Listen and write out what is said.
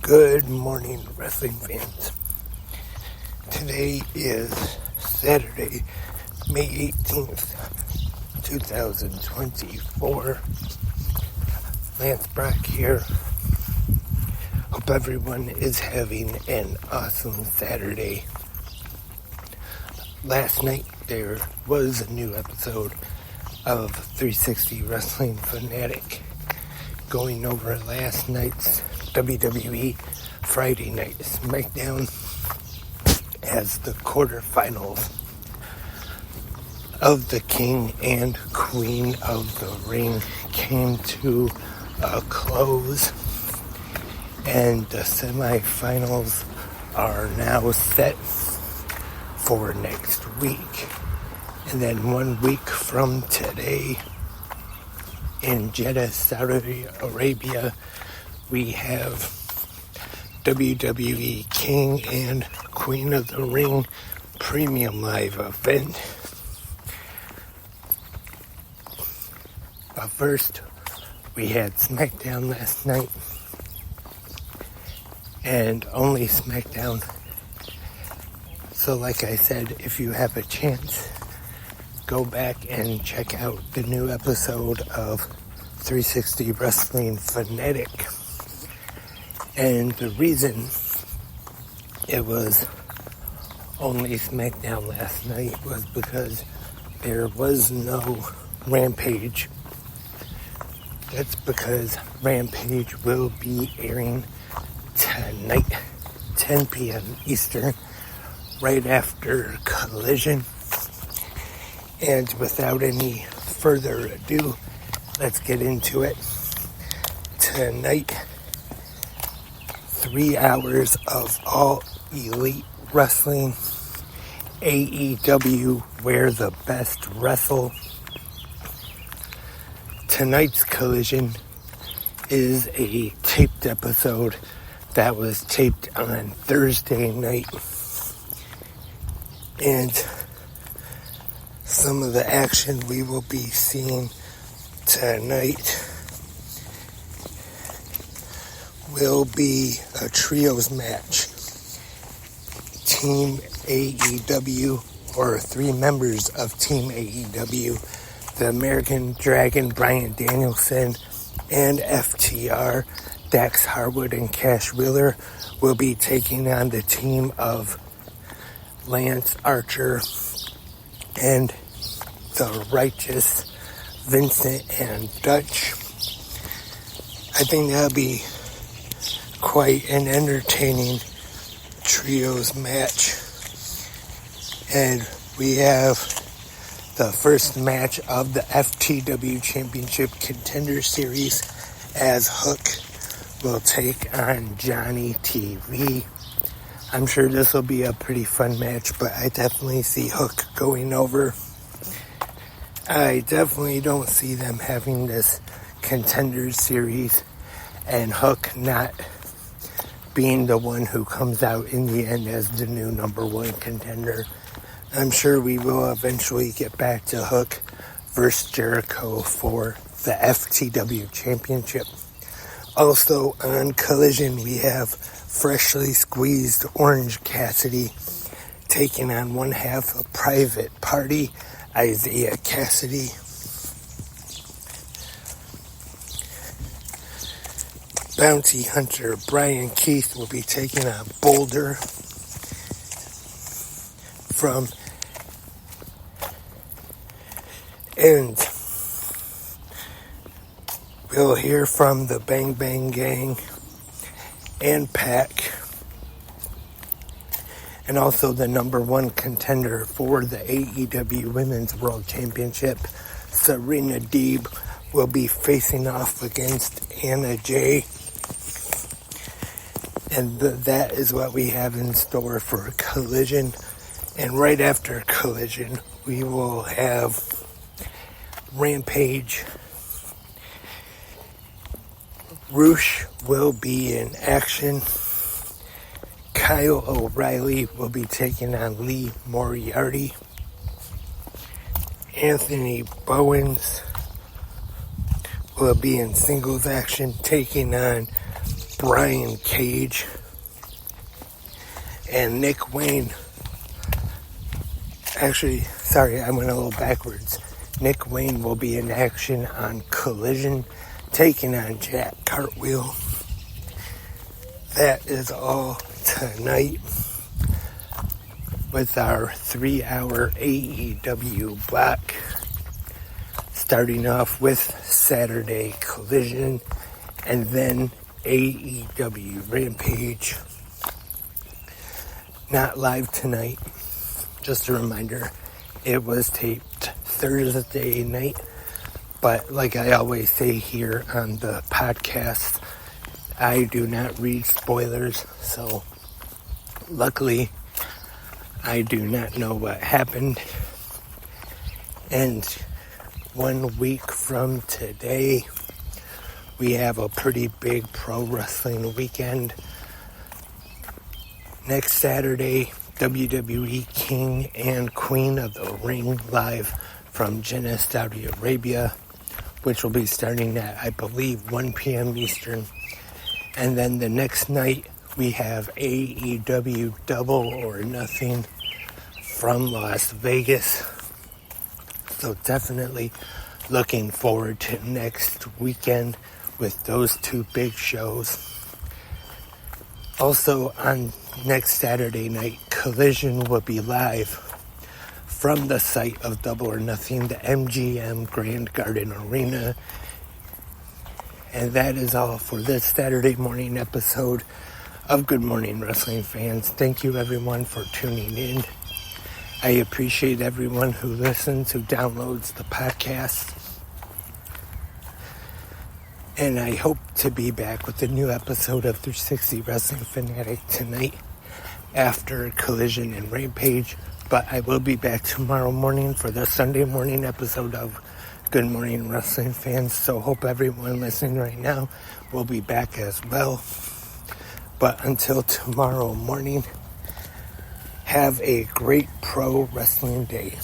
Good morning, wrestling fans. Today is Saturday, May 18th, 2024. Lance Brock here. Hope everyone is having an awesome Saturday. Last night there was a new episode of 360 Wrestling Fanatic, going over last night's WWE Friday Night SmackDown as the quarterfinals of the King and Queen of the Ring came to a close, and the semifinals are now set for next week. And then 1 week from today in Jeddah, Saudi Arabia, we have WWE King and Queen of the Ring Premium Live event. But first, we had SmackDown last night, and only SmackDown. So like I said, if you have a chance, go back and check out the new episode of 360 Wrestling Fanatic. And the reason it was only SmackDown last night was because there was no Rampage. That's because Rampage will be airing tonight, 10 p.m. Eastern, right after Collision. And without any further ado, let's get into it. Tonight, 3 hours of all elite wrestling, AEW, where the best wrestle. Tonight's Collision is a taped episode that was taped on Thursday night, and some of the action we will be seeing tonight will be a trios match. Team AEW, or 3 members of Team AEW, the American Dragon Bryan Danielson and FTR, Dax Harwood and Cash Wheeler, will be taking on the team of Lance Archer and the Righteous, Vincent and Dutch. I think that'll be quite an entertaining trios match. And we have the first match of the FTW Championship Contender Series, as Hook will take on Johnny TV. I'm sure this will be a pretty fun match, but I definitely see Hook going over. I definitely don't see them having this Contender Series and Hook not being the one who comes out in the end as the new number 1 contender. I'm sure we will eventually get back to Hook versus Jericho for the FTW Championship. Also on Collision, we have freshly squeezed Orange Cassidy taking on one half of Private Party, Isaiah Cassidy. Bounty Hunter Brian Keith will be taking on Boulder from, and we'll hear from the Bang Bang Gang and Pac, and also the number 1 contender for the AEW Women's World Championship, Serena Deeb, will be facing off against Anna Jay. And that is what we have in store for Collision. And right after Collision, we will have Rampage. Roosh will be in action. Kyle O'Reilly will be taking on Lee Moriarty. Anthony Bowens will be in singles action taking on Brian Cage and Nick Wayne. Actually, sorry, I went a little backwards. Nick Wayne will be in action on Collision, taking on Jack Cartwheel. That is all tonight with our 3-hour AEW block. Starting off with Saturday Collision and then AEW Rampage. Not live tonight. Just a reminder, it was taped Thursday night. But like I always say here on the podcast, I do not read spoilers. So luckily, I do not know what happened. And 1 week from today, we have a pretty big pro wrestling weekend. Next Saturday, WWE King and Queen of the Ring live from Jeddah, Saudi Arabia, which will be starting at, I believe, 1 p.m. Eastern. And then the next night, we have AEW Double or Nothing from Las Vegas. So definitely looking forward to next weekend with those two big shows. Also on next Saturday night, Collision will be live from the site of Double or Nothing, the MGM Grand Garden Arena. And that is all for this Saturday morning episode of Good Morning Wrestling Fans. Thank you everyone for tuning in. I appreciate everyone who listens, who downloads the podcast. And I hope to be back with a new episode of 360 Wrestling Fanatic tonight after Collision and Rampage. But I will be back tomorrow morning for the Sunday morning episode of Good Morning Wrestling Fans. So hope everyone listening right now will be back as well. But until tomorrow morning, have a great pro wrestling day.